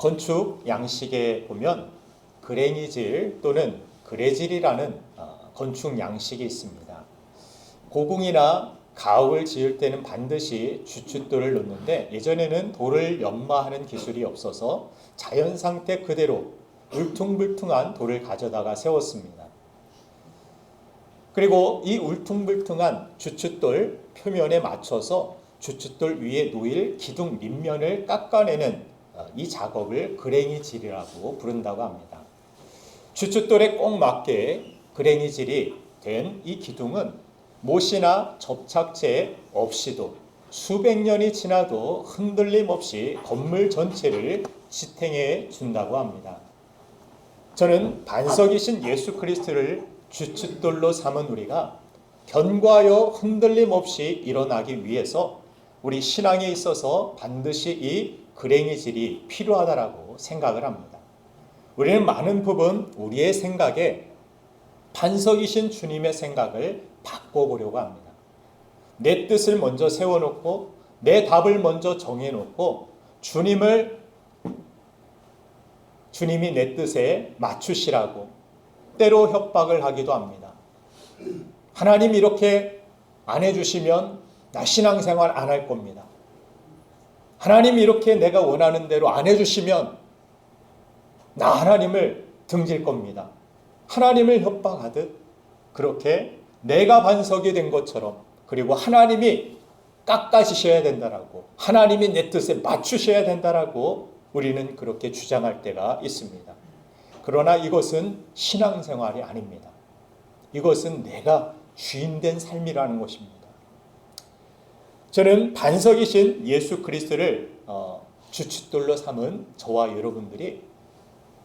건축 양식에 보면 그랭이질 또는 그레질이라는 건축 양식이 있습니다. 고궁이나 가옥을 지을 때는 반드시 주춧돌을 놓는데 예전에는 돌을 연마하는 기술이 없어서 자연 상태 그대로 울퉁불퉁한 돌을 가져다가 세웠습니다. 그리고 이 울퉁불퉁한 주춧돌 표면에 맞춰서 주춧돌 위에 놓일 기둥 밑면을 깎아내는 이 작업을 그랭이질이라고 부른다고 합니다. 주춧돌에 꼭 맞게 그랭이질이 된 이 기둥은 못이나 접착제 없이도 수백 년이 지나도 흔들림 없이 건물 전체를 지탱해 준다고 합니다. 저는 반석이신 예수 그리스도를 주춧돌로 삼은 우리가 견고하여 흔들림 없이 일어나기 위해서 우리 신앙에 있어서 반드시 이 그랭이질이 필요하다라고 생각을 합니다. 우리는 많은 부분 우리의 생각에 반석이신 주님의 생각을 바꿔보려고 합니다. 내 뜻을 먼저 세워놓고 내 답을 먼저 정해놓고 주님이 내 뜻에 맞추시라고 때로 협박을 하기도 합니다. 하나님 이렇게 안 해주시면 나 신앙생활 안 할 겁니다. 하나님 이렇게 내가 원하는 대로 안 해주시면 나 하나님을 등질 겁니다. 하나님을 협박하듯 그렇게 내가 반석이 된 것처럼 그리고 하나님이 깎아주셔야 된다라고 하나님이 내 뜻에 맞추셔야 된다라고 우리는 그렇게 주장할 때가 있습니다. 그러나 이것은 신앙생활이 아닙니다. 이것은 내가 주인된 삶이라는 것입니다. 저는 반석이신 예수 그리스도를 주춧돌로 삼은 저와 여러분들이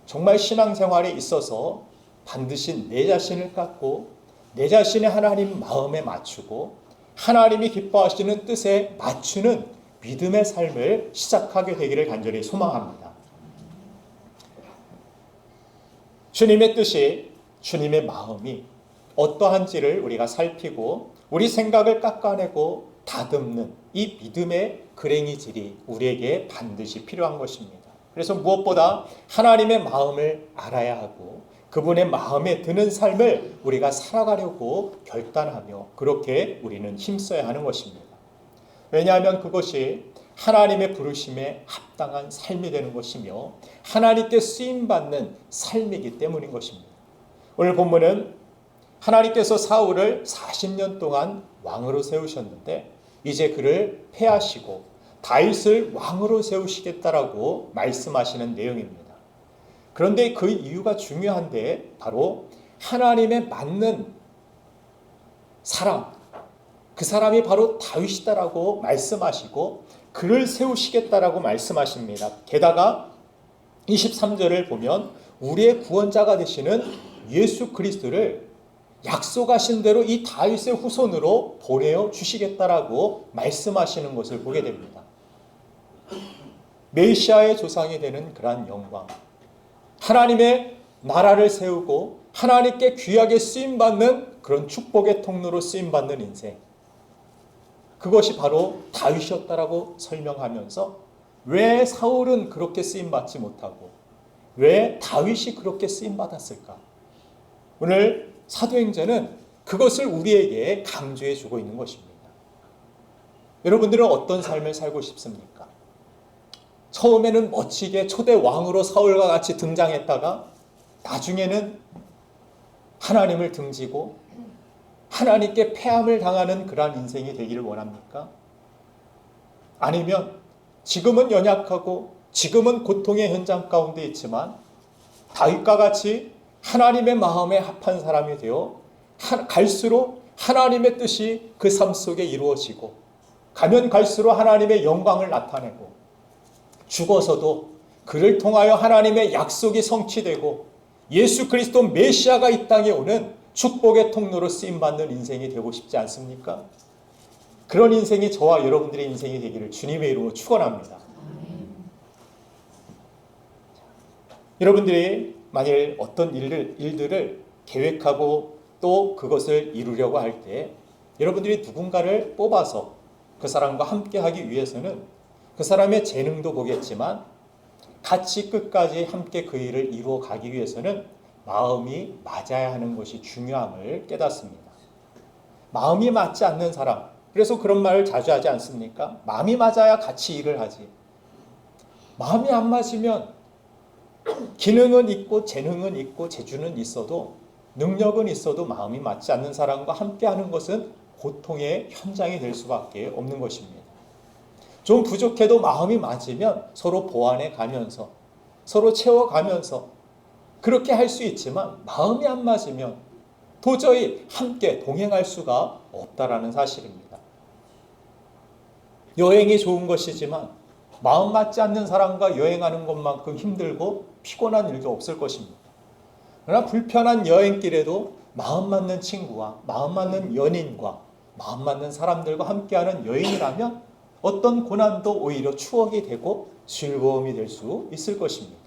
정말 신앙생활에 있어서 반드시 내 자신을 깎고 내 자신의 하나님 마음에 맞추고 하나님이 기뻐하시는 뜻에 맞추는 믿음의 삶을 시작하게 되기를 간절히 소망합니다. 주님의 뜻이 주님의 마음이 어떠한지를 우리가 살피고 우리 생각을 깎아내고 다듬는 이 믿음의 그랭이질이 우리에게 반드시 필요한 것입니다. 그래서 무엇보다 하나님의 마음을 알아야 하고 그분의 마음에 드는 삶을 우리가 살아가려고 결단하며 그렇게 우리는 힘써야 하는 것입니다. 왜냐하면 그것이 하나님의 부르심에 합당한 삶이 되는 것이며 하나님께 쓰임받는 삶이기 때문인 것입니다. 오늘 본문은 하나님께서 사울을 40년 동안 왕으로 세우셨는데 이제 그를 패하시고 다윗을 왕으로 세우시겠다라고 말씀하시는 내용입니다. 그런데 그 이유가 중요한데 바로 하나님에 맞는 사람, 그 사람이 바로 다윗이다라고 말씀하시고 그를 세우시겠다라고 말씀하십니다. 게다가 23절을 보면 우리의 구원자가 되시는 예수 그리스도를 약속하신 대로 이 다윗의 후손으로 보내어 주시겠다라고 말씀하시는 것을 보게 됩니다. 메시아의 조상이 되는 그러한 영광, 하나님의 나라를 세우고 하나님께 귀하게 쓰임받는 그런 축복의 통로로 쓰임받는 인생, 그것이 바로 다윗이었다라고 설명하면서 왜 사울은 그렇게 쓰임받지 못하고 왜 다윗이 그렇게 쓰임받았을까? 오늘 사도행전은 그것을 우리에게 강조해 주고 있는 것입니다. 여러분들은 어떤 삶을 살고 싶습니까? 처음에는 멋지게 초대 왕으로 사울과 같이 등장했다가 나중에는 하나님을 등지고 하나님께 패함을 당하는 그러한 인생이 되기를 원합니까? 아니면 지금은 연약하고 지금은 고통의 현장 가운데 있지만 다윗과 같이 하나님의 마음에 합한 사람이 되어 갈수록 하나님의 뜻이 그 삶 속에 이루어지고 가면 갈수록 하나님의 영광을 나타내고 죽어서도 그를 통하여 하나님의 약속이 성취되고 예수 그리스도 메시아가 이 땅에 오는 축복의 통로로 쓰임받는 인생이 되고 싶지 않습니까? 그런 인생이 저와 여러분들의 인생이 되기를 주님의 이름으로 축원합니다. 여러분들이 만일 어떤 일들을 계획하고 또 그것을 이루려고 할 때 여러분들이 누군가를 뽑아서 그 사람과 함께 하기 위해서는 그 사람의 재능도 보겠지만 같이 끝까지 함께 그 일을 이루어 가기 위해서는 마음이 맞아야 하는 것이 중요함을 깨닫습니다. 마음이 맞지 않는 사람, 그래서 그런 말을 자주 하지 않습니까? 마음이 맞아야 같이 일을 하지. 마음이 안 맞으면 기능은 있고 재능은 있고 재주는 있어도 능력은 있어도 마음이 맞지 않는 사람과 함께하는 것은 고통의 현장이 될 수밖에 없는 것입니다. 좀 부족해도 마음이 맞으면 서로 보완해 가면서 서로 채워가면서 그렇게 할 수 있지만 마음이 안 맞으면 도저히 함께 동행할 수가 없다라는 사실입니다. 여행이 좋은 것이지만 마음 맞지 않는 사람과 여행하는 것만큼 힘들고 피곤한 일도 없을 것입니다. 그러나 불편한 여행길에도 마음 맞는 친구와 마음 맞는 연인과 마음 맞는 사람들과 함께하는 여행이라면 어떤 고난도 오히려 추억이 되고 즐거움이 될 수 있을 것입니다.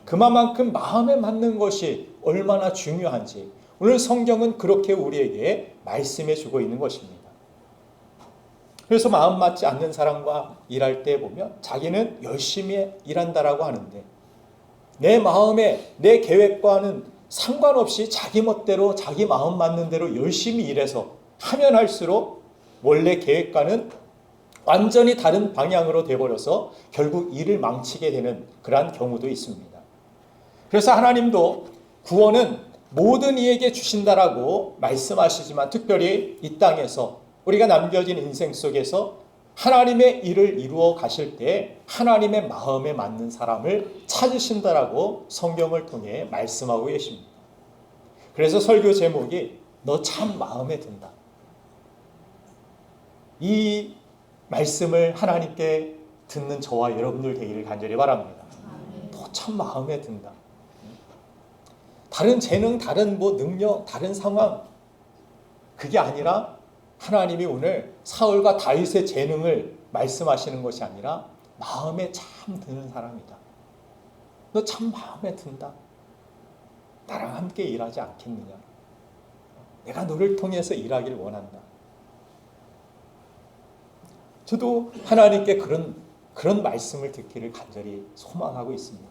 그만큼 마음에 맞는 것이 얼마나 중요한지 오늘 성경은 그렇게 우리에게 말씀해 주고 있는 것입니다. 그래서 마음 맞지 않는 사람과 일할 때 보면 자기는 열심히 일한다라고 하는데 내 마음에 내 계획과는 상관없이 자기 멋대로 자기 마음 맞는 대로 열심히 일해서 하면 할수록 원래 계획과는 완전히 다른 방향으로 돼버려서 결국 일을 망치게 되는 그러한 경우도 있습니다. 그래서 하나님도 구원은 모든 이에게 주신다라고 말씀하시지만 특별히 이 땅에서 우리가 남겨진 인생 속에서 하나님의 일을 이루어 가실 때 하나님의 마음에 맞는 사람을 찾으신다라고 성경을 통해 말씀하고 계십니다. 그래서 설교 제목이 너 참 마음에 든다. 이 말씀을 하나님께 듣는 저와 여러분들 되기를 간절히 바랍니다. 너 참 마음에 든다. 다른 재능, 다른 능력, 다른 상황 그게 아니라 하나님이 오늘 사울과 다윗의 재능을 말씀하시는 것이 아니라 마음에 참 드는 사람이다. 너 참 마음에 든다. 나랑 함께 일하지 않겠느냐. 내가 너를 통해서 일하길 원한다. 저도 하나님께 그런 말씀을 듣기를 간절히 소망하고 있습니다.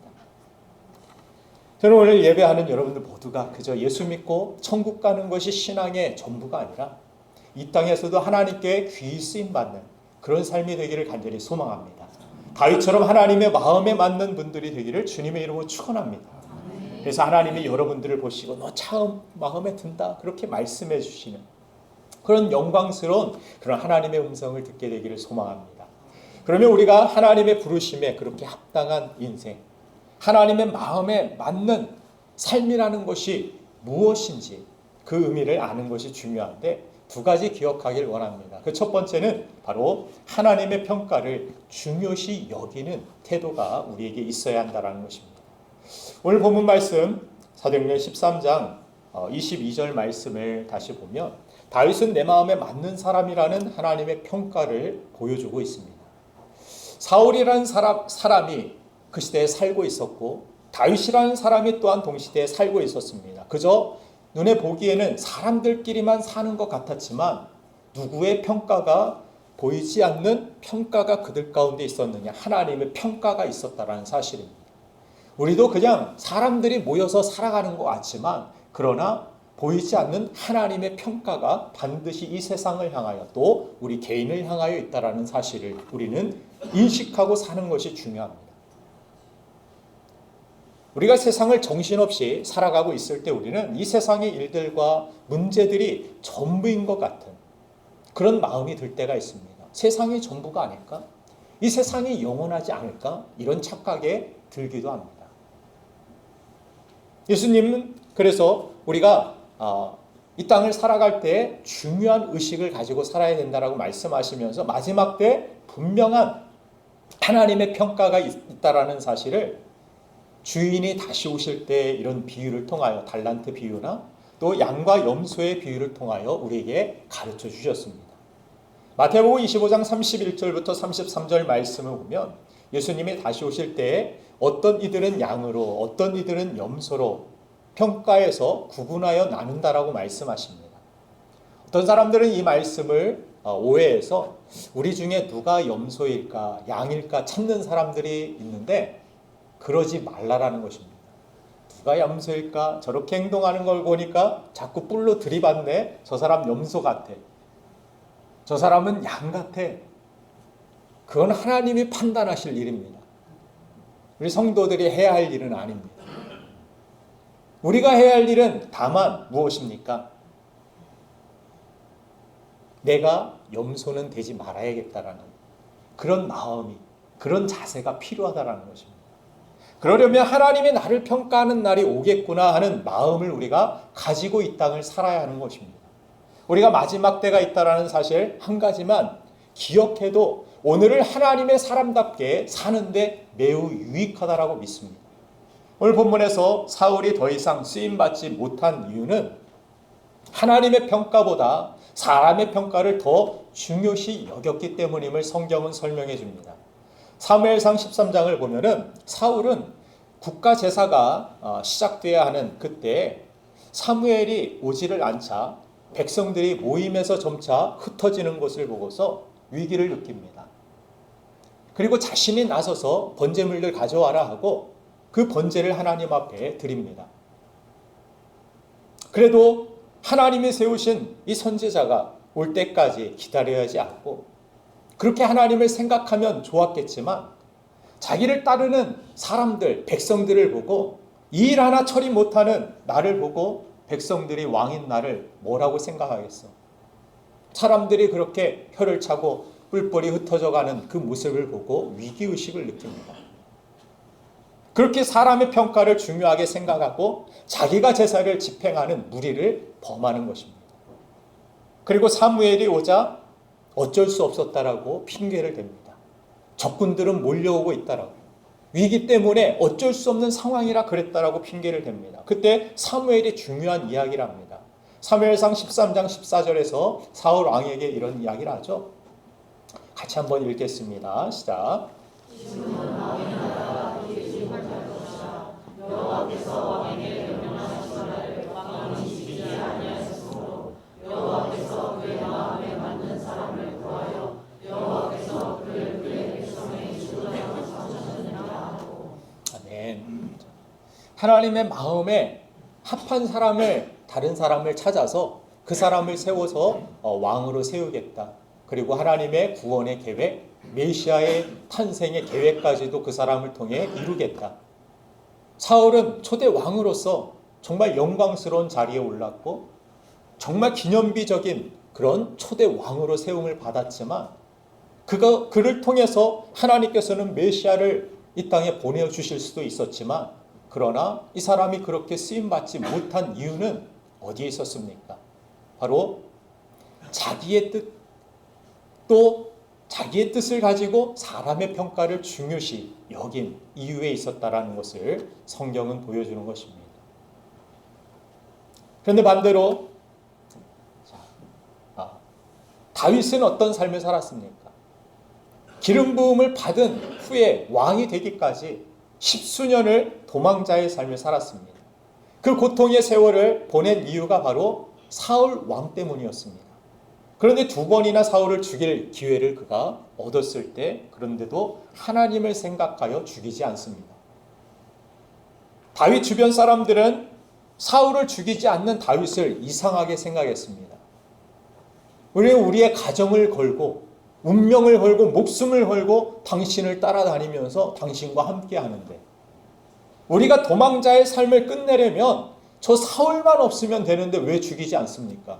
저는 오늘 예배하는 여러분들 모두가 그저 예수 믿고 천국 가는 것이 신앙의 전부가 아니라 이 땅에서도 하나님께 귀히 쓰임받는 그런 삶이 되기를 간절히 소망합니다. 다윗처럼 하나님의 마음에 맞는 분들이 되기를 주님의 이름으로 축원합니다. 그래서 하나님이 여러분들을 보시고 너 참 마음에 든다 그렇게 말씀해 주시는 그런 영광스러운 그런 하나님의 음성을 듣게 되기를 소망합니다. 그러면 우리가 하나님의 부르심에 그렇게 합당한 인생, 하나님의 마음에 맞는 삶이라는 것이 무엇인지 그 의미를 아는 것이 중요한데 두 가지 기억하길 원합니다. 그 첫 번째는 바로 하나님의 평가를 중요시 여기는 태도가 우리에게 있어야 한다는 것입니다. 오늘 본문 말씀 사도행전 13장 22절 말씀을 다시 보면 다윗은 내 마음에 맞는 사람이라는 하나님의 평가를 보여주고 있습니다. 사울이라는 사람이 그 시대에 살고 있었고 다윗이라는 사람이 또한 동시대에 살고 있었습니다. 그저 눈에 보기에는 사람들끼리만 사는 것 같았지만 누구의 평가가 보이지 않는 평가가 그들 가운데 있었느냐. 하나님의 평가가 있었다는 사실입니다. 우리도 그냥 사람들이 모여서 살아가는 것 같지만 그러나 보이지 않는 하나님의 평가가 반드시 이 세상을 향하여 또 우리 개인을 향하여 있다는 사실을 우리는 인식하고 사는 것이 중요합니다. 우리가 세상을 정신없이 살아가고 있을 때 우리는 이 세상의 일들과 문제들이 전부인 것 같은 그런 마음이 들 때가 있습니다. 세상이 전부가 아닐까? 이 세상이 영원하지 않을까? 이런 착각에 들기도 합니다. 예수님은 그래서 우리가 이 땅을 살아갈 때 중요한 의식을 가지고 살아야 된다라고 말씀하시면서 마지막 때 분명한 하나님의 평가가 있다라는 사실을 주인이 다시 오실 때 이런 비유를 통하여 달란트 비유나 또 양과 염소의 비유를 통하여 우리에게 가르쳐 주셨습니다. 마태복음 25장 31절부터 33절 말씀을 보면 예수님이 다시 오실 때 어떤 이들은 양으로 어떤 이들은 염소로 평가해서 구분하여 나눈다라고 말씀하십니다. 어떤 사람들은 이 말씀을 오해해서 우리 중에 누가 염소일까 양일까 찾는 사람들이 있는데 그러지 말라라는 것입니다. 누가 염소일까? 저렇게 행동하는 걸 보니까 자꾸 뿔로 들이받네. 저 사람 염소 같아. 저 사람은 양 같아. 그건 하나님이 판단하실 일입니다. 우리 성도들이 해야 할 일은 아닙니다. 우리가 해야 할 일은 다만 무엇입니까? 내가 염소는 되지 말아야겠다라는 그런 마음이, 그런 자세가 필요하다라는 것입니다. 그러려면 하나님이 나를 평가하는 날이 오겠구나 하는 마음을 우리가 가지고 이 땅을 살아야 하는 것입니다. 우리가 마지막 때가 있다는 사실 한 가지만 기억해도 오늘을 하나님의 사람답게 사는데 매우 유익하다라고 믿습니다. 오늘 본문에서 사울이 더 이상 쓰임받지 못한 이유는 하나님의 평가보다 사람의 평가를 더 중요시 여겼기 때문임을 성경은 설명해 줍니다. 사무엘상 13장을 보면은 사울은 국가 제사가 시작돼야 하는 그때 사무엘이 오지를 않자 백성들이 모임에서 점차 흩어지는 것을 보고서 위기를 느낍니다. 그리고 자신이 나서서 번제물들 가져와라 하고 그 번제를 하나님 앞에 드립니다. 그래도 하나님이 세우신 이 선지자가 올 때까지 기다려야 하지 않고 그렇게 하나님을 생각하면 좋았겠지만 자기를 따르는 사람들, 백성들을 보고 이 일 하나 처리 못하는 나를 보고 백성들이 왕인 나를 뭐라고 생각하겠어? 사람들이 그렇게 혀를 차고 뿔뿔이 흩어져가는 그 모습을 보고 위기의식을 느낍니다. 그렇게 사람의 평가를 중요하게 생각하고 자기가 제사를 집행하는 무리를 범하는 것입니다. 그리고 사무엘이 오자 어쩔 수 없었다라고 핑계를 댑니다. 적군들은 몰려오고 있다라고. 위기 때문에 어쩔 수 없는 상황이라 그랬다라고 핑계를 댑니다. 그때 사무엘이 중요한 이야기를 합니다. 사무엘상 13장 14절에서 사울 왕에게 이런 이야기를 하죠. 같이 한번 읽겠습니다. 시작. 여호와께서 왕에게 명령하시기를 왕은 죽이지 아니하셨으므로 여호와께서 그의 마음에 맞는 사람을 구하여 여호와께서 그를 그의 백성의 주권에 주셨느니라 하고. 아멘. 하나님의 마음에 합한 사람을 다른 사람을 찾아서 그 사람을 세워서 왕으로 세우겠다. 그리고 하나님의 구원의 계획, 메시아의 탄생의 계획까지도 그 사람을 통해 이루겠다. 사울은 초대 왕으로서 정말 영광스러운 자리에 올랐고 정말 기념비적인 그런 초대 왕으로 세움을 받았지만 그를 통해서 하나님께서는 메시아를 이 땅에 보내주실 수도 있었지만 그러나 이 사람이 그렇게 쓰임받지 못한 이유는 어디에 있었습니까? 바로 자기의 뜻, 또 자기의 뜻을 가지고 사람의 평가를 중요시 여긴 이유에 있었다라는 것을 성경은 보여주는 것입니다. 그런데 반대로 다윗은 어떤 삶을 살았습니까? 기름 부음을 받은 후에 왕이 되기까지 십수년을 도망자의 삶을 살았습니다. 그 고통의 세월을 보낸 이유가 바로 사울 왕 때문이었습니다. 그런데 두 번이나 사울을 죽일 기회를 그가 얻었을 때 그런데도 하나님을 생각하여 죽이지 않습니다. 다윗 주변 사람들은 사울을 죽이지 않는 다윗을 이상하게 생각했습니다. 우리는 우리의 가정을 걸고 운명을 걸고 목숨을 걸고 당신을 따라다니면서 당신과 함께 하는데 우리가 도망자의 삶을 끝내려면 저 사울만 없으면 되는데 왜 죽이지 않습니까?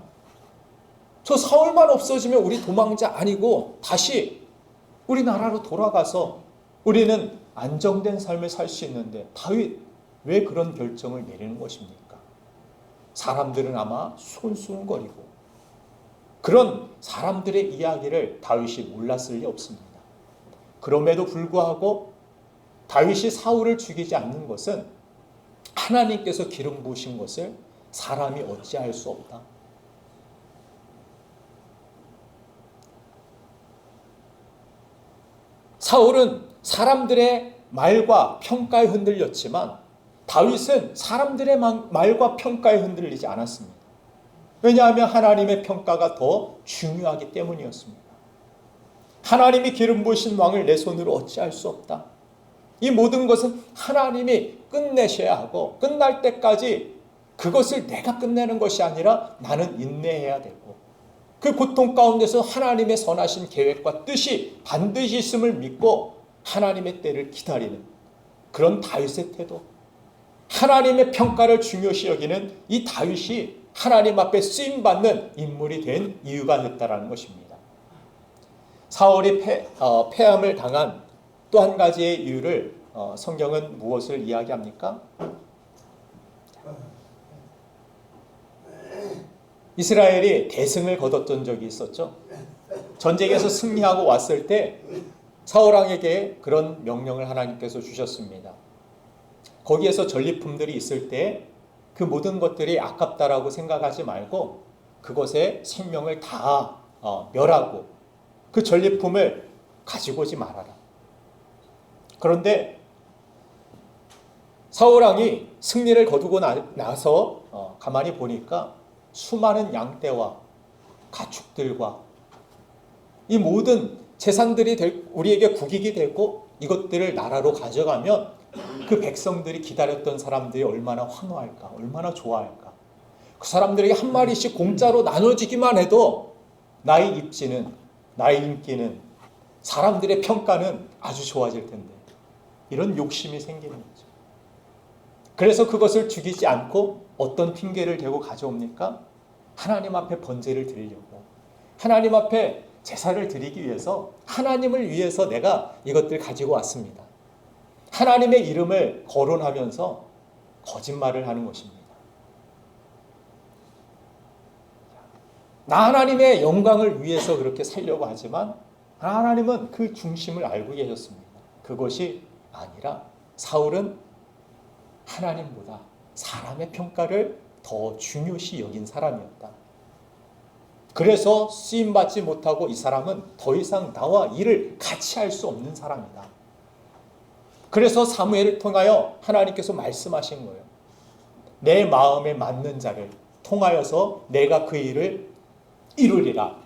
저 사울만 없어지면 우리 도망자 아니고 다시 우리나라로 돌아가서 우리는 안정된 삶을 살 수 있는데 다윗 왜 그런 결정을 내리는 것입니까? 사람들은 아마 손수건거리고 그런 사람들의 이야기를 다윗이 몰랐을 리 없습니다. 그럼에도 불구하고 다윗이 사울을 죽이지 않는 것은 하나님께서 기름 부으신 것을 사람이 어찌할 수 없다. 사울은 사람들의 말과 평가에 흔들렸지만 다윗은 사람들의 말과 평가에 흔들리지 않았습니다. 왜냐하면 하나님의 평가가 더 중요하기 때문이었습니다. 하나님이 기름 부으신 왕을 내 손으로 어찌할 수 없다. 이 모든 것은 하나님이 끝내셔야 하고 끝날 때까지 그것을 내가 끝내는 것이 아니라 나는 인내해야 되고 그 고통 가운데서 하나님의 선하신 계획과 뜻이 반드시 있음을 믿고 하나님의 때를 기다리는 그런 다윗의 태도, 하나님의 평가를 중요시 여기는 이 다윗이 하나님 앞에 쓰임받는 인물이 된 이유가 됐다는 것입니다. 사울이 패함을 당한 또 한 가지의 이유를 성경은 무엇을 이야기합니까? 이스라엘이 대승을 거뒀던 적이 있었죠. 전쟁에서 승리하고 왔을 때 사울왕에게 그런 명령을 하나님께서 주셨습니다. 거기에서 전리품들이 있을 때 그 모든 것들이 아깝다라고 생각하지 말고 그것에 생명을 다 멸하고 그 전리품을 가지고 오지 말아라. 그런데 사울왕이 승리를 거두고 나서 가만히 보니까 수많은 양떼와 가축들과 이 모든 재산들이 우리에게 국익이 되고 이것들을 나라로 가져가면 그 백성들이 기다렸던 사람들이 얼마나 환호할까, 얼마나 좋아할까. 그 사람들에게 한 마리씩 공짜로 나눠지기만 해도 나의 입지는, 나의 인기는, 사람들의 평가는 아주 좋아질 텐데 이런 욕심이 생기는 거죠. 그래서 그것을 죽이지 않고 어떤 핑계를 대고 가져옵니까? 하나님 앞에 번제를 드리려고, 하나님 앞에 제사를 드리기 위해서, 하나님을 위해서 내가 이것들 가지고 왔습니다. 하나님의 이름을 거론하면서 거짓말을 하는 것입니다. 나 하나님의 영광을 위해서 그렇게 살려고 하지만 하나님은 그 중심을 알고 계셨습니다. 그것이 아니라 사울은 하나님보다 사람의 평가를 더 중요시 여긴 사람이었다. 그래서 쓰임받지 못하고 이 사람은 더 이상 나와 일을 같이 할 수 없는 사람이다. 그래서 사무엘을 통하여 하나님께서 말씀하신 거예요. 내 마음에 맞는 자를 통하여서 내가 그 일을 이루리라.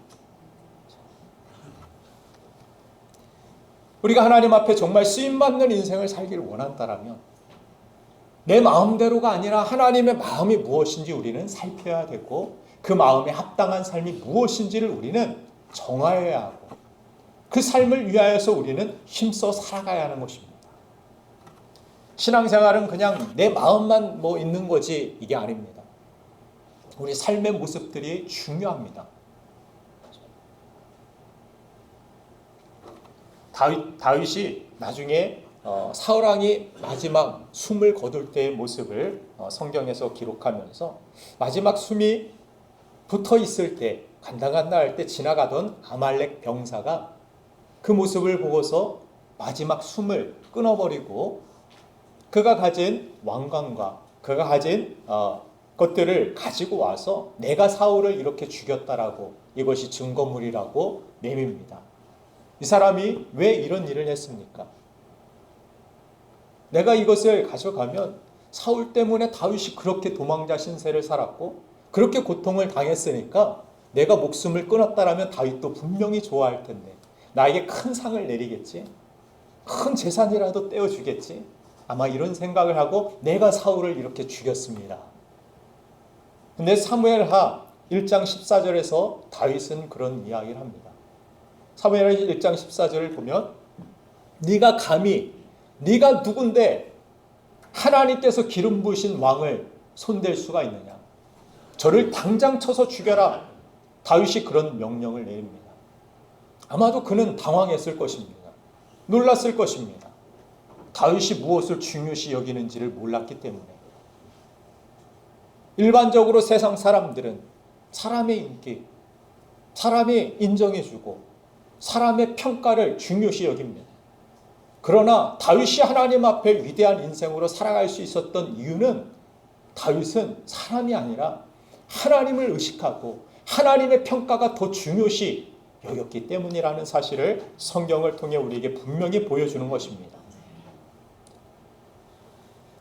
우리가 하나님 앞에 정말 쓰임받는 인생을 살기를 원한다라면 내 마음대로가 아니라 하나님의 마음이 무엇인지 우리는 살펴야 되고 그 마음에 합당한 삶이 무엇인지를 우리는 정하여야 하고 그 삶을 위하여서 우리는 힘써 살아가야 하는 것입니다. 신앙생활은 그냥 내 마음만 있는 거지 이게 아닙니다. 우리 삶의 모습들이 중요합니다. 다윗이 나중에 사울왕이 마지막 숨을 거둘 때의 모습을 성경에서 기록하면서 마지막 숨이 붙어 있을 때 간당간당 할 때 지나가던 아말렉 병사가 그 모습을 보고서 마지막 숨을 끊어버리고 그가 가진 왕관과 그가 가진 것들을 가지고 와서 내가 사울을 이렇게 죽였다라고 이것이 증거물이라고 내밉니다. 이 사람이 왜 이런 일을 했습니까? 내가 이것을 가져가면 사울 때문에 다윗이 그렇게 도망자 신세를 살았고 그렇게 고통을 당했으니까 내가 목숨을 끊었다라면 다윗도 분명히 좋아할 텐데 나에게 큰 상을 내리겠지? 큰 재산이라도 떼어주겠지? 아마 이런 생각을 하고 내가 사울을 이렇게 죽였습니다. 근데 사무엘하 1장 14절에서 다윗은 그런 이야기를 합니다. 사무엘하 1장 14절을 보면 네가 감히 네가 누군데 하나님께서 기름 부으신 왕을 손댈 수가 있느냐. 저를 당장 쳐서 죽여라. 다윗이 그런 명령을 내립니다. 아마도 그는 당황했을 것입니다. 놀랐을 것입니다. 다윗이 무엇을 중요시 여기는지를 몰랐기 때문에. 일반적으로 세상 사람들은 사람의 인기, 사람이 인정해주고 사람의 평가를 중요시 여깁니다. 그러나 다윗이 하나님 앞에 위대한 인생으로 살아갈 수 있었던 이유는 다윗은 사람이 아니라 하나님을 의식하고 하나님의 평가가 더 중요시 여겼기 때문이라는 사실을 성경을 통해 우리에게 분명히 보여주는 것입니다.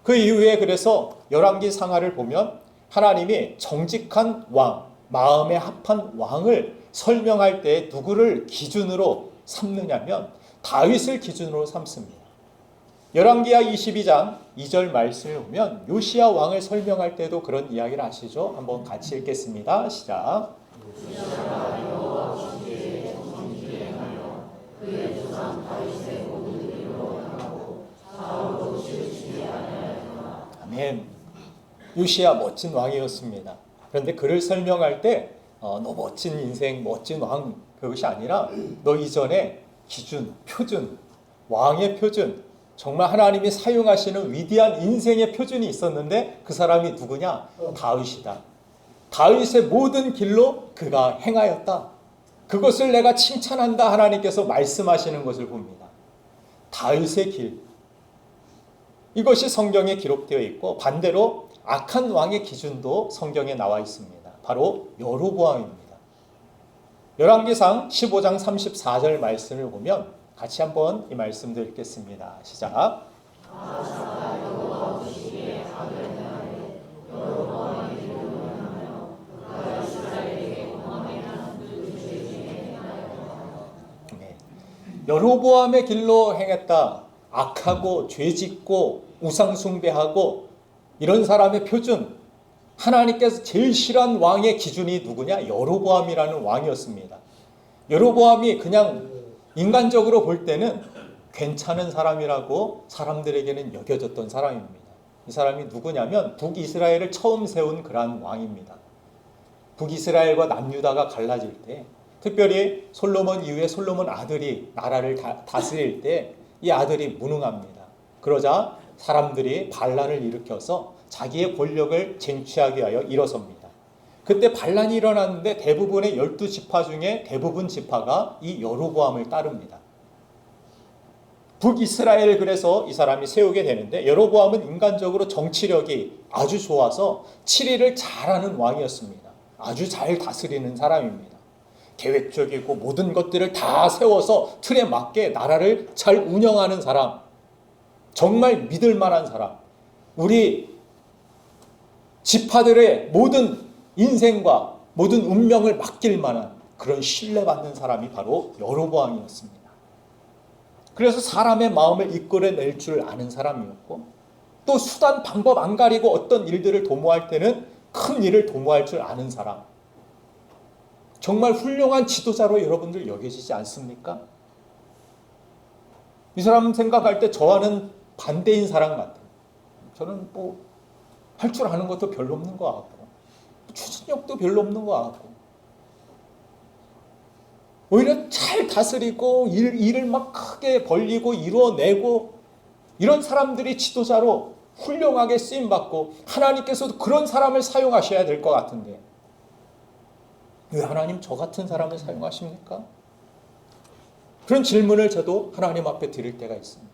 그 이후에 그래서 열왕기 상하를 보면 하나님이 정직한 왕, 마음에 합한 왕을 설명할 때 누구를 기준으로 삼느냐면 다윗을 기준으로 삼습니다. 열왕기하 22장 2절 말씀을 보면 요시야 왕을 설명할 때도 그런 이야기를 하시죠. 한번 같이 읽겠습니다. 시작. 아멘. 요시야 멋진 왕이었습니다. 그런데 그를 설명할 때 너 멋진 인생, 멋진 왕 그것이 아니라 너 이전에 기준, 표준, 왕의 표준, 정말 하나님이 사용하시는 위대한 인생의 표준이 있었는데 그 사람이 누구냐? 다윗이다. 다윗의 모든 길로 그가 행하였다. 그것을 내가 칭찬한다. 하나님께서 말씀하시는 것을 봅니다. 다윗의 길. 이것이 성경에 기록되어 있고 반대로 악한 왕의 기준도 성경에 나와 있습니다. 바로 여로보암입니다. 열왕기상 15장 34절 말씀을 보면 같이 한번 이 말씀도 읽겠습니다. 시작. 여로보암의 길로 행했다. 악하고 죄짓고 우상숭배하고 이런 사람의 표준, 하나님께서 제일 싫어하는 왕의 기준이 누구냐? 여로보암이라는 왕이었습니다. 여로보암이 그냥 인간적으로 볼 때는 괜찮은 사람이라고 사람들에게는 여겨졌던 사람입니다. 이 사람이 누구냐면 북이스라엘을 처음 세운 그러한 왕입니다. 북이스라엘과 남유다가 갈라질 때, 특별히 솔로몬 이후에 솔로몬 아들이 나라를 다스릴 때 이 아들이 무능합니다. 그러자 사람들이 반란을 일으켜서 자기의 권력을 쟁취하기 위하여 일어섭니다. 그때 반란이 일어났는데 대부분의 12지파 중에 대부분 지파가 이 여로보암을 따릅니다. 북이스라엘 그래서 이 사람이 세우게 되는데 여로보암은 인간적으로 정치력이 아주 좋아서 치리를 잘하는 왕이었습니다. 아주 잘 다스리는 사람입니다. 계획적이고 모든 것들을 다 세워서 틀에 맞게 나라를 잘 운영하는 사람, 정말 믿을 만한 사람, 우리 지파들의 모든 인생과 모든 운명을 맡길 만한 그런 신뢰받는 사람이 바로 여로보암이었습니다. 그래서 사람의 마음을 이끌어낼 줄 아는 사람이었고 또 수단 방법 안 가리고 어떤 일들을 도모할 때는 큰 일을 도모할 줄 아는 사람, 정말 훌륭한 지도자로 여러분들 여겨지지 않습니까? 이 사람 생각할 때 저와는 반대인 사람 같아요. 저는 할 줄 아는 것도 별로 없는 것 같고 추진력도 별로 없는 것 같고 오히려 잘 다스리고 일을 막 크게 벌리고 이루어내고 이런 사람들이 지도자로 훌륭하게 쓰임받고 하나님께서도 그런 사람을 사용하셔야 될 것 같은데 왜 하나님 저 같은 사람을 사용하십니까? 그런 질문을 저도 하나님 앞에 드릴 때가 있습니다.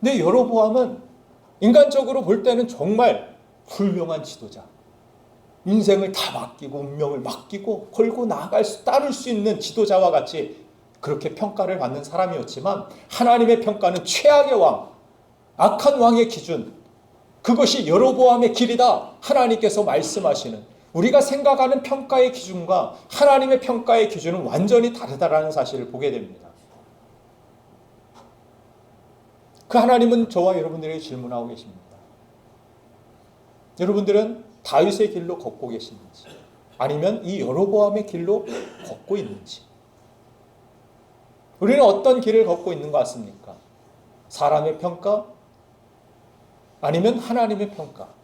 근데 여로보암은 인간적으로 볼 때는 정말 훌륭한 지도자, 인생을 다 맡기고 운명을 맡기고 걸고 따를 수 있는 지도자와 같이 그렇게 평가를 받는 사람이었지만 하나님의 평가는 최악의 왕, 악한 왕의 기준, 그것이 여로보암의 길이다. 하나님께서 말씀하시는, 우리가 생각하는 평가의 기준과 하나님의 평가의 기준은 완전히 다르다라는 사실을 보게 됩니다. 그 하나님은 저와 여러분들에게 질문하고 계십니다. 여러분들은 다윗의 길로 걷고 계시는지 아니면 이 여로보암의 길로 걷고 있는지, 우리는 어떤 길을 걷고 있는 것 같습니까? 사람의 평가 아니면 하나님의 평가?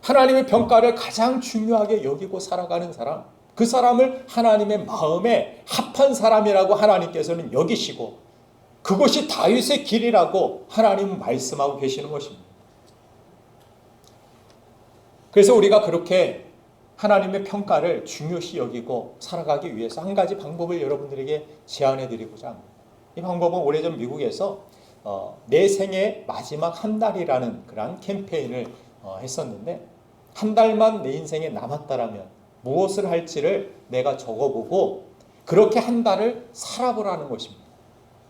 하나님의 평가를 가장 중요하게 여기고 살아가는 사람, 그 사람을 하나님의 마음에 합한 사람이라고 하나님께서는 여기시고 그것이 다윗의 길이라고 하나님은 말씀하고 계시는 것입니다. 그래서 우리가 그렇게 하나님의 평가를 중요시 여기고 살아가기 위해서 한 가지 방법을 여러분들에게 제안해 드리고자 합니다. 이 방법은 오래전 미국에서 내 생의 마지막 한 달이라는 그런 캠페인을 했었는데, 한 달만 내 인생에 남았다라면 무엇을 할지를 내가 적어보고 그렇게 한 달을 살아보라는 것입니다.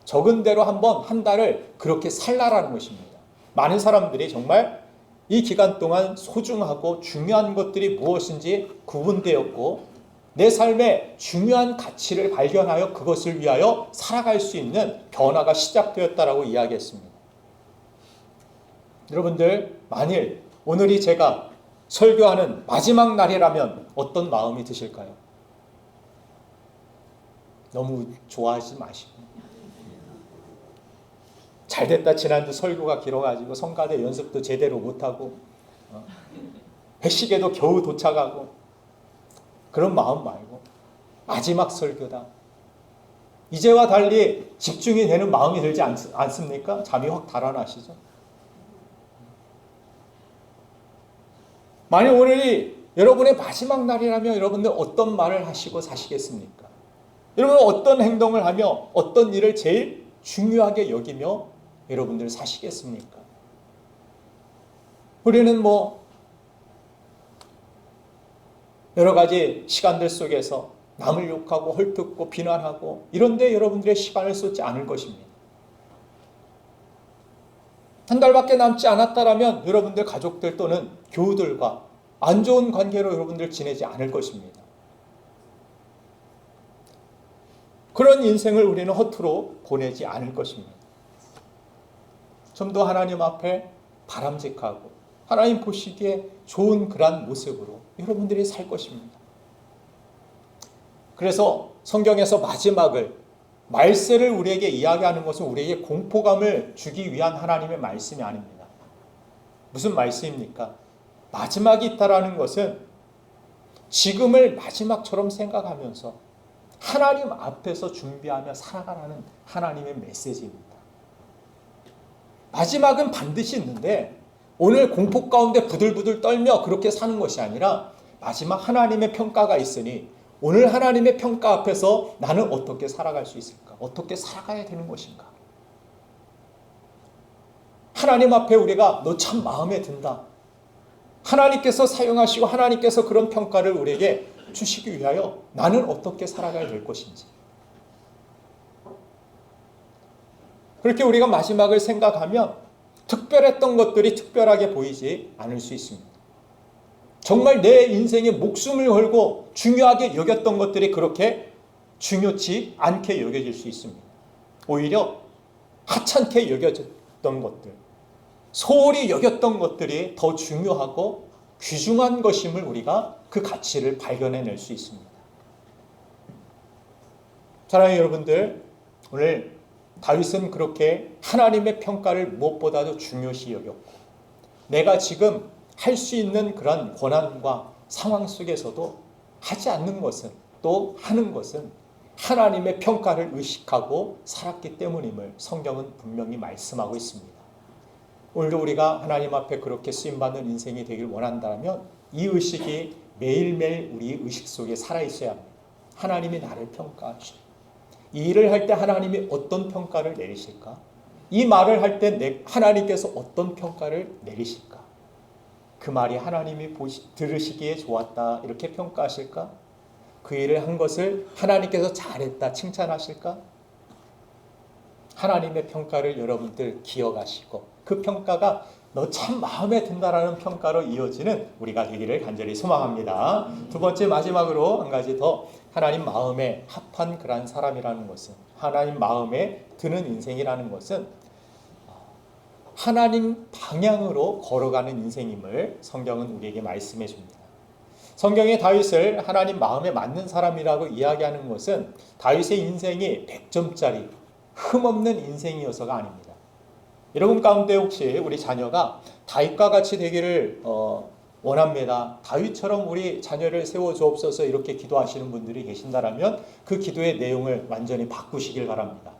적은 대로 한번 한 달을 그렇게 살라라는 것입니다. 많은 사람들이 정말 이 기간 동안 소중하고 중요한 것들이 무엇인지 구분되었고 내 삶의 중요한 가치를 발견하여 그것을 위하여 살아갈 수 있는 변화가 시작되었다라고 이야기했습니다. 여러분들, 만일 오늘이 제가 설교하는 마지막 날이라면 어떤 마음이 드실까요? 너무 좋아하지 마시고. 잘됐다, 지난주 설교가 길어가지고 성가대 연습도 제대로 못하고 회식에도 겨우 도착하고, 그런 마음 말고 마지막 설교다, 이제와 달리 집중이 되는 마음이 들지 않습니까? 잠이 확 달아나시죠? 만약 오늘이 여러분의 마지막 날이라면 여러분들 어떤 말을 하시고 사시겠습니까? 여러분은 어떤 행동을 하며 어떤 일을 제일 중요하게 여기며 여러분들 사시겠습니까? 우리는 여러 가지 시간들 속에서 남을 욕하고 헐뜯고 비난하고 이런 데 여러분들의 시간을 쏟지 않을 것입니다. 한 달밖에 남지 않았다라면 여러분들 가족들 또는 교우들과 안 좋은 관계로 여러분들 지내지 않을 것입니다. 그런 인생을 우리는 허투루 보내지 않을 것입니다. 좀 더 하나님 앞에 바람직하고 하나님 보시기에 좋은 그런 모습으로 여러분들이 살 것입니다. 그래서 성경에서 마지막을, 말세를 우리에게 이야기하는 것은 우리에게 공포감을 주기 위한 하나님의 말씀이 아닙니다. 무슨 말씀입니까? 마지막이 있다라는 것은 지금을 마지막처럼 생각하면서 하나님 앞에서 준비하며 살아가라는 하나님의 메시지입니다. 마지막은 반드시 있는데 오늘 공포 가운데 부들부들 떨며 그렇게 사는 것이 아니라 마지막 하나님의 평가가 있으니 오늘 하나님의 평가 앞에서 나는 어떻게 살아갈 수 있을까? 어떻게 살아가야 되는 것인가? 하나님 앞에 우리가 너 참 마음에 든다, 하나님께서 사용하시고 하나님께서 그런 평가를 우리에게 주시기 위하여 나는 어떻게 살아가야 될 것인지, 그렇게 우리가 마지막을 생각하면 특별했던 것들이 특별하게 보이지 않을 수 있습니다. 정말 내 인생에 목숨을 걸고 중요하게 여겼던 것들이 그렇게 중요치 않게 여겨질 수 있습니다. 오히려 하찮게 여겨졌던 것들, 소홀히 여겼던 것들이 더 중요하고 귀중한 것임을 우리가 그 가치를 발견해낼 수 있습니다. 사랑하는 여러분들, 오늘 다윗은 그렇게 하나님의 평가를 무엇보다도 중요시 여겼고, 내가 지금 할 수 있는 그런 고난과 상황 속에서도 하지 않는 것은, 또 하는 것은 하나님의 평가를 의식하고 살았기 때문임을 성경은 분명히 말씀하고 있습니다. 오늘도 우리가 하나님 앞에 그렇게 쓰임받는 인생이 되길 원한다면 이 의식이 매일매일 우리 의식 속에 살아있어야 합니다. 하나님이 나를 평가하시고, 이 일을 할 때 하나님이 어떤 평가를 내리실까? 이 말을 할 때 하나님께서 어떤 평가를 내리실까? 그 말이 하나님이 들으시기에 좋았다 이렇게 평가하실까? 그 일을 한 것을 하나님께서 잘했다 칭찬하실까? 하나님의 평가를 여러분들 기억하시고 그 평가가 너 참 마음에 든다라는 평가로 이어지는 우리가 되기를 간절히 소망합니다. 두 번째, 마지막으로 한 가지 더, 하나님 마음에 합한 그러한 사람이라는 것은, 하나님 마음에 드는 인생이라는 것은 하나님 방향으로 걸어가는 인생임을 성경은 우리에게 말씀해 줍니다. 성경의 다윗을 하나님 마음에 맞는 사람이라고 이야기하는 것은 다윗의 인생이 100점짜리 흠없는 인생이어서가 아닙니다. 여러분 가운데 혹시 우리 자녀가 다윗과 같이 되기를 원합니다, 다윗처럼 우리 자녀를 세워주옵소서 이렇게 기도하시는 분들이 계신다면 그 기도의 내용을 완전히 바꾸시길 바랍니다.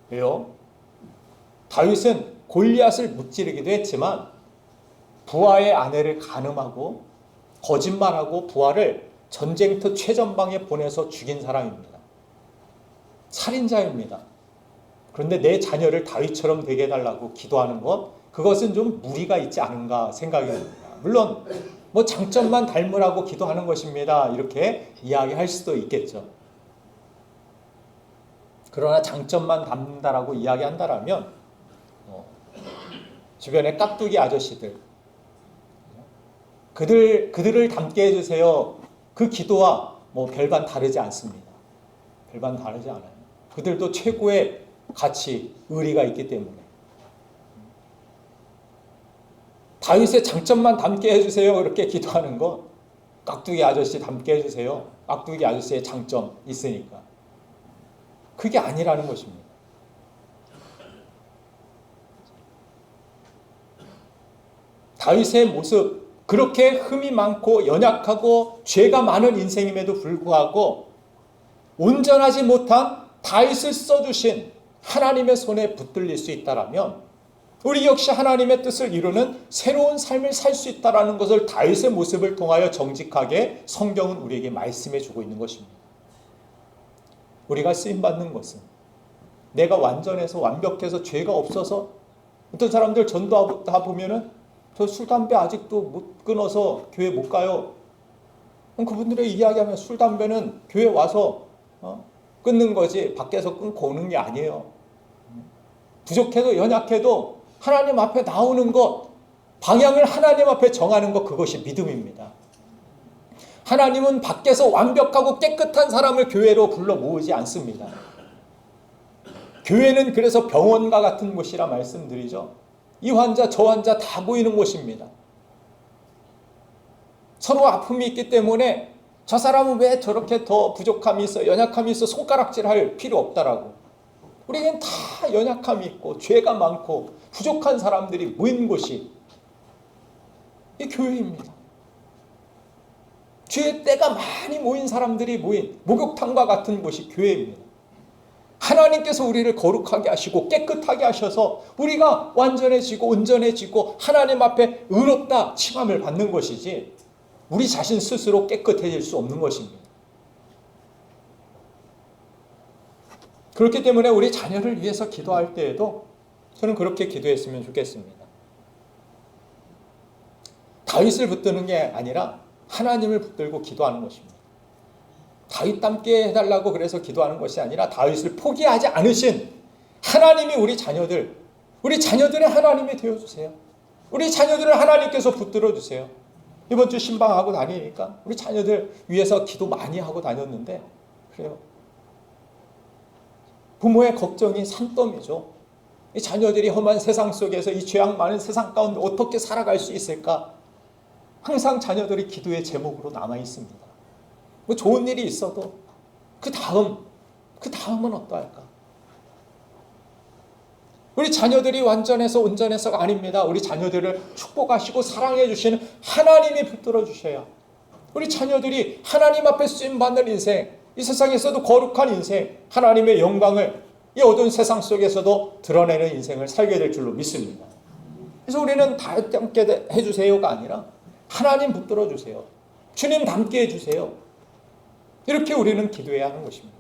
왜요? 다윗은 골리앗을 무찌르기도 했지만 부하의 아내를 간음하고 거짓말하고 부하를 전쟁터 최전방에 보내서 죽인 사람입니다. 살인자입니다. 그런데 내 자녀를 다윗처럼 되게 해달라고 기도하는 것, 그것은 좀 무리가 있지 않은가 생각이 듭니다. 물론 장점만 닮으라고 기도하는 것입니다 이렇게 이야기할 수도 있겠죠. 그러나 장점만 담는다라고 이야기한다라면 주변의 깍두기 아저씨들, 그들을 닮게 해주세요. 그 기도와 뭐 별반 다르지 않습니다. 별반 다르지 않아요. 그들도 최고의 가치, 의리가 있기 때문에. 다윗의 장점만 닮게 해주세요. 그렇게 기도하는 거, 깍두기 아저씨 닮게 해주세요. 깍두기 아저씨의 장점 있으니까. 그게 아니라는 것입니다. 다윗의 모습, 그렇게 흠이 많고 연약하고 죄가 많은 인생임에도 불구하고 온전하지 못한 다윗을 써주신 하나님의 손에 붙들릴 수 있다라면 우리 역시 하나님의 뜻을 이루는 새로운 삶을 살 수 있다는 것을 다윗의 모습을 통하여 정직하게 성경은 우리에게 말씀해 주고 있는 것입니다. 우리가 쓰임받는 것은 내가 완전해서 완벽해서 죄가 없어서, 어떤 사람들 전도하다 보면은 저 술, 담배 아직도 못 끊어서 교회 못 가요. 그분들의 이야기하면 술, 담배는 교회 와서 끊는 거지 밖에서 끊고 오는 게 아니에요. 부족해도 연약해도 하나님 앞에 나오는 것, 방향을 하나님 앞에 정하는 것, 그것이 믿음입니다. 하나님은 밖에서 완벽하고 깨끗한 사람을 교회로 불러 모으지 않습니다. 교회는 그래서 병원과 같은 곳이라 말씀드리죠. 이 환자 저 환자 다 보이는 곳입니다. 서로 아픔이 있기 때문에 저 사람은 왜 저렇게 더 부족함이 있어, 연약함이 있어, 손가락질할 필요 없다라고. 우리에겐 다 연약함이 있고 죄가 많고 부족한 사람들이 모인 곳이 이 교회입니다. 죄의 때가 많이 모인 사람들이 모인 목욕탕과 같은 곳이 교회입니다. 하나님께서 우리를 거룩하게 하시고 깨끗하게 하셔서 우리가 완전해지고 온전해지고 하나님 앞에 의롭다 칭함을 받는 것이지 우리 자신 스스로 깨끗해질 수 없는 것입니다. 그렇기 때문에 우리 자녀를 위해서 기도할 때에도 저는 그렇게 기도했으면 좋겠습니다. 다윗을 붙드는 게 아니라 하나님을 붙들고 기도하는 것입니다. 다윗 닮게 해달라고 그래서 기도하는 것이 아니라 다윗을 포기하지 않으신 하나님이 우리 자녀들의 하나님이 되어주세요. 우리 자녀들을 하나님께서 붙들어 주세요. 이번 주 신방하고 다니니까 우리 자녀들 위해서 기도 많이 하고 다녔는데 그래요. 부모의 걱정이 산더미죠. 이 자녀들이 험한 세상 속에서 이 죄악 많은 세상 가운데 어떻게 살아갈 수 있을까? 항상 자녀들이 기도의 제목으로 남아 있습니다. 뭐 좋은 일이 있어도 그 다음은 어떠할까? 우리 자녀들이 완전해서 온전해서가 아닙니다. 우리 자녀들을 축복하시고 사랑해 주시는 하나님이 붙들어 주셔야 우리 자녀들이 하나님 앞에 쓰임받는 인생, 이 세상에서도 거룩한 인생, 하나님의 영광을 이 어두운 세상 속에서도 드러내는 인생을 살게 될 줄로 믿습니다. 그래서 우리는 다 닮게 해주세요가 아니라 하나님 붙들어 주세요. 주님 닮게 해주세요. 이렇게 우리는 기도해야 하는 것입니다.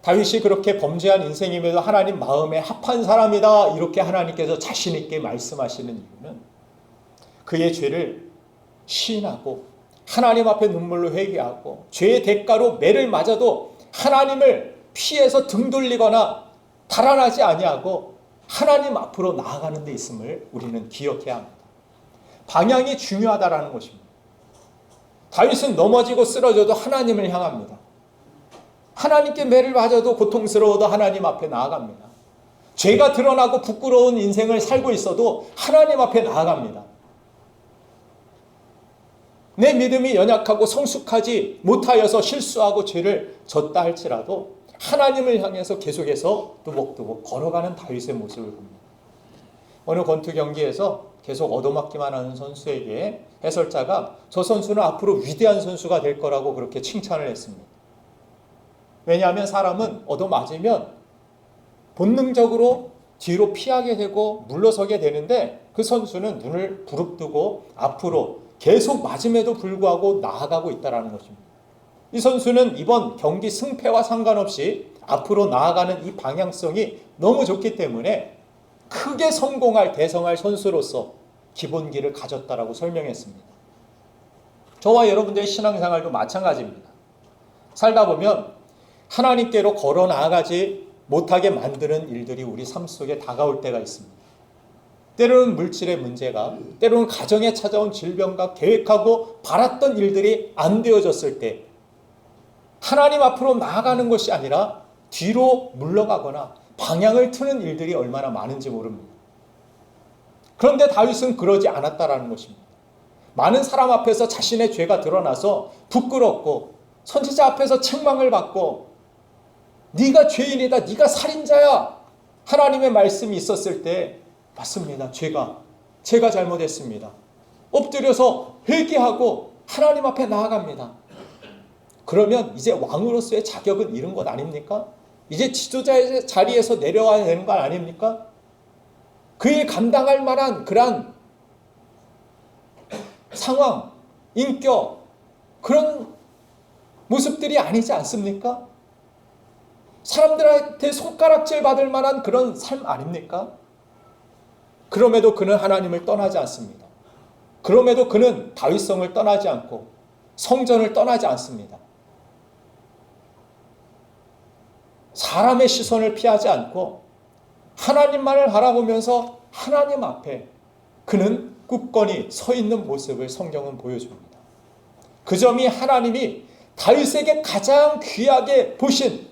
다윗이 그렇게 범죄한 인생임에도 하나님 마음에 합한 사람이다, 이렇게 하나님께서 자신 있게 말씀하시는 이유는 그의 죄를 시인하고 하나님 앞에 눈물로 회개하고 죄의 대가로 매를 맞아도 하나님을 피해서 등 돌리거나 달아나지 아니하고 하나님 앞으로 나아가는 데 있음을 우리는 기억해야 합니다. 방향이 중요하다라는 것입니다. 다윗은 넘어지고 쓰러져도 하나님을 향합니다. 하나님께 매를 맞아도 고통스러워도 하나님 앞에 나아갑니다. 죄가 드러나고 부끄러운 인생을 살고 있어도 하나님 앞에 나아갑니다. 내 믿음이 연약하고 성숙하지 못하여서 실수하고 죄를 졌다 할지라도 하나님을 향해서 계속해서 뚜벅뚜벅 걸어가는 다윗의 모습을 봅니다. 어느 권투 경기에서 계속 얻어맞기만 하는 선수에게 해설자가 저 선수는 앞으로 위대한 선수가 될 거라고 그렇게 칭찬을 했습니다. 왜냐하면 사람은 얻어맞으면 본능적으로 뒤로 피하게 되고 물러서게 되는데 그 선수는 눈을 부릅뜨고 앞으로 계속 맞음에도 불구하고 나아가고 있다는 것입니다. 이 선수는 이번 경기 승패와 상관없이 앞으로 나아가는 이 방향성이 너무 좋기 때문에 크게 성공할 대성할 선수로서 기본기를 가졌다라고 설명했습니다. 저와 여러분들의 신앙생활도 마찬가지입니다. 살다 보면 하나님께로 걸어 나아가지 못하게 만드는 일들이 우리 삶 속에 다가올 때가 있습니다. 때로는 물질의 문제가, 때로는 가정에 찾아온 질병과 계획하고 바랐던 일들이 안 되어졌을 때 하나님 앞으로 나아가는 것이 아니라 뒤로 물러가거나 방향을 트는 일들이 얼마나 많은지 모릅니다. 그런데 다윗은 그러지 않았다라는 것입니다. 많은 사람 앞에서 자신의 죄가 드러나서 부끄럽고 선지자 앞에서 책망을 받고 네가 죄인이다, 네가 살인자야, 하나님의 말씀이 있었을 때 맞습니다. 제가 잘못했습니다. 엎드려서 회개하고 하나님 앞에 나아갑니다. 그러면 이제 왕으로서의 자격은 잃은 것 아닙니까? 이제 지도자의 자리에서 내려와야 되는 것 아닙니까? 그에 감당할 만한 그런 상황, 인격, 그런 모습들이 아니지 않습니까? 사람들한테 손가락질 받을 만한 그런 삶 아닙니까? 그럼에도 그는 하나님을 떠나지 않습니다. 그럼에도 그는 다윗성을 떠나지 않고 성전을 떠나지 않습니다. 사람의 시선을 피하지 않고 하나님만을 바라보면서 하나님 앞에 그는 굳건히 서 있는 모습을 성경은 보여줍니다. 그 점이 하나님이 다윗에게 가장 귀하게 보신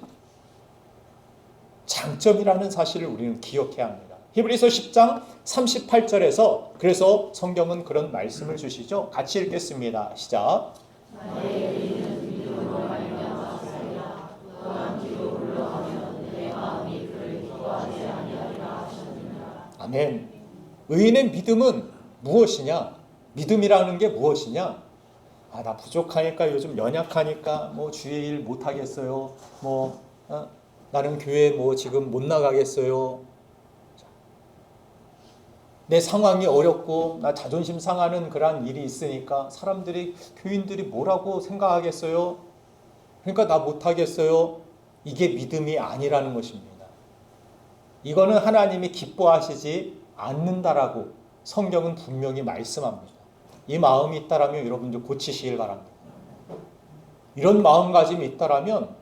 장점이라는 사실을 우리는 기억해야 합니다. 히브리서 10장 38절에서 그래서 성경은 그런 말씀을 주시죠. 같이 읽겠습니다. 시작. 아멘. 의인의 믿음은 무엇이냐? 믿음이라는 게 무엇이냐? 나 부족하니까, 요즘 연약하니까 주의 일 못하겠어요. 나는 교회 지금 못 나가겠어요. 내 상황이 어렵고 나 자존심 상하는 그런 일이 있으니까 사람들이, 교인들이 뭐라고 생각하겠어요? 그러니까 나 못하겠어요. 이게 믿음이 아니라는 것입니다. 이거는 하나님이 기뻐하시지 않는다라고 성경은 분명히 말씀합니다. 이 마음이 있다라면 여러분들 고치시길 바랍니다. 이런 마음가짐이 있다라면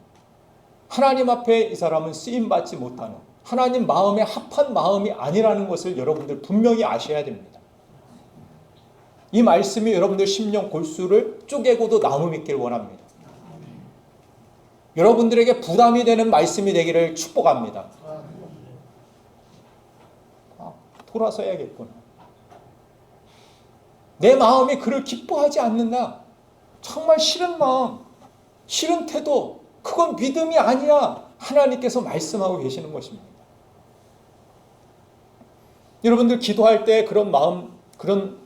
하나님 앞에 이 사람은 쓰임받지 못하는, 하나님 마음에 합한 마음이 아니라는 것을 여러분들 분명히 아셔야 됩니다. 이 말씀이 여러분들 심령 골수를 쪼개고도 나무 믿길 원합니다. 여러분들에게 부담이 되는 말씀이 되기를 축복합니다. 돌아서야겠구나. 내 마음이 그를 기뻐하지 않는다. 정말 싫은 마음, 싫은 태도, 그건 믿음이 아니야. 하나님께서 말씀하고 계시는 것입니다. 여러분들 기도할 때 그런 마음, 그런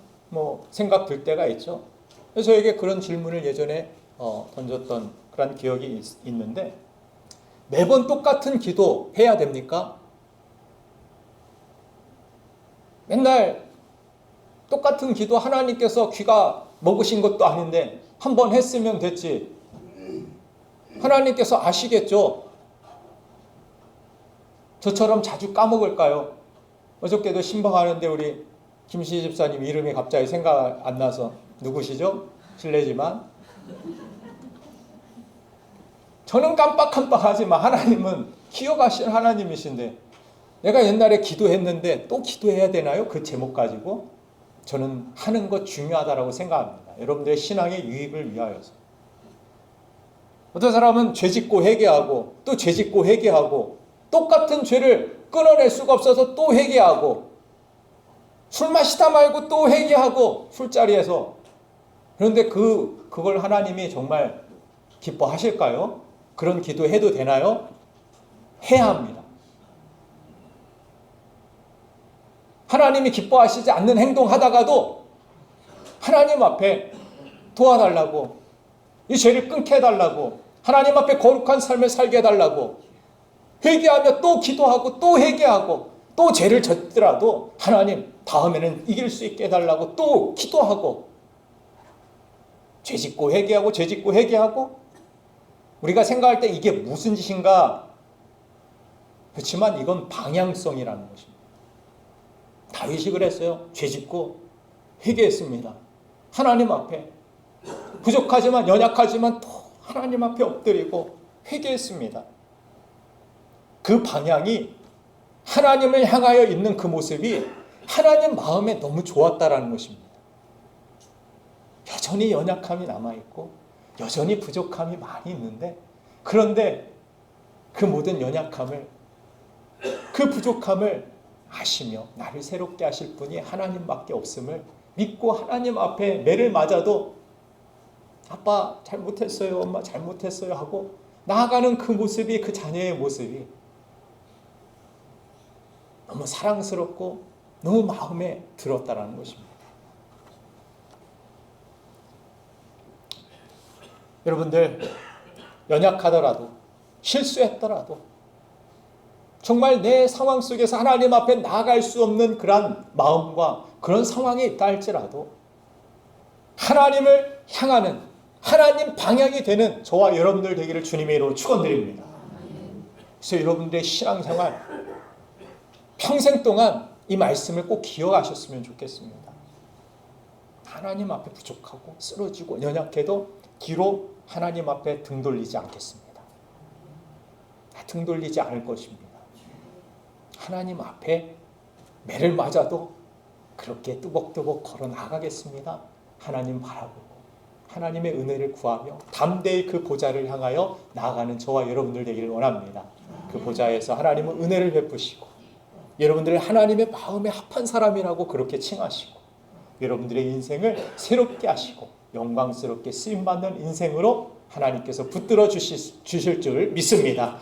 생각 들 때가 있죠. 그래서 저에게 그런 질문을 예전에 던졌던 그런 기억이 있는데, 매번 똑같은 기도 해야 됩니까? 맨날 똑같은 기도 하나님께서 귀가 먹으신 것도 아닌데 한 번 했으면 됐지. 하나님께서 아시겠죠? 저처럼 자주 까먹을까요? 어저께도 신방하는데 우리 김씨 집사님 이름이 갑자기 생각 안 나서, 누구시죠? 실례지만 저는 깜빡깜빡하지만 하나님은 기억하시는 하나님이신데, 내가 옛날에 기도했는데 또 기도해야 되나요? 그 제목 가지고. 저는 하는 것 중요하다고 생각합니다. 여러분들의 신앙의 유익을 위하여서. 어떤 사람은 죄짓고 회개하고 또 죄짓고 회개하고, 똑같은 죄를 끊어낼 수가 없어서 또 회개하고, 술 마시다 말고 또 회개하고, 술자리에서. 그런데 그걸 하나님이 정말 기뻐하실까요? 그런 기도 해도 되나요? 해야 합니다. 하나님이 기뻐하시지 않는 행동하다가도 하나님 앞에 도와달라고, 이 죄를 끊게 해달라고, 하나님 앞에 거룩한 삶을 살게 해달라고 회개하며 또 기도하고 또 회개하고, 또 죄를 졌더라도 하나님 다음에는 이길 수 있게 해달라고 또 기도하고, 죄짓고 회개하고 죄짓고 회개하고. 우리가 생각할 때 이게 무슨 짓인가? 그렇지만 이건 방향성이라는 것입니다. 다윗이 그랬어요. 죄짓고 회개했습니다. 하나님 앞에 부족하지만, 연약하지만 또 하나님 앞에 엎드리고 회개했습니다. 그 방향이, 하나님을 향하여 있는 그 모습이 하나님 마음에 너무 좋았다라는 것입니다. 여전히 연약함이 남아있고 여전히 부족함이 많이 있는데, 그런데 그 모든 연약함을, 그 부족함을 아시며 나를 새롭게 하실 분이 하나님밖에 없음을 믿고 하나님 앞에 매를 맞아도 아빠 잘못했어요, 엄마 잘못했어요 하고 나아가는 그 모습이, 그 자녀의 모습이 너무 사랑스럽고 너무 마음에 들었다라는 것입니다. 여러분들, 연약하더라도 실수했더라도 정말 내 상황 속에서 하나님 앞에 나아갈 수 없는 그런 마음과 그런 상황이 있다 할지라도 하나님을 향하는, 하나님 방향이 되는 저와 여러분들 되기를 주님의 이름으로 축원드립니다. 그래서 여러분들의 신앙생활 평생 동안 이 말씀을 꼭 기억하셨으면 좋겠습니다. 하나님 앞에 부족하고 쓰러지고 연약해도 뒤로 하나님 앞에 등 돌리지 않겠습니다. 등 돌리지 않을 것입니다. 하나님 앞에 매를 맞아도 그렇게 뚜벅뚜벅 걸어 나가겠습니다. 하나님 바라보고 하나님의 은혜를 구하며 담대히 그 보좌를 향하여 나아가는 저와 여러분들 되기를 원합니다. 그 보좌에서 하나님은 은혜를 베푸시고 여러분들을 하나님의 마음에 합한 사람이라고 그렇게 칭하시고 여러분들의 인생을 새롭게 하시고 영광스럽게 쓰임받는 인생으로 하나님께서 붙들어 주실 줄 믿습니다.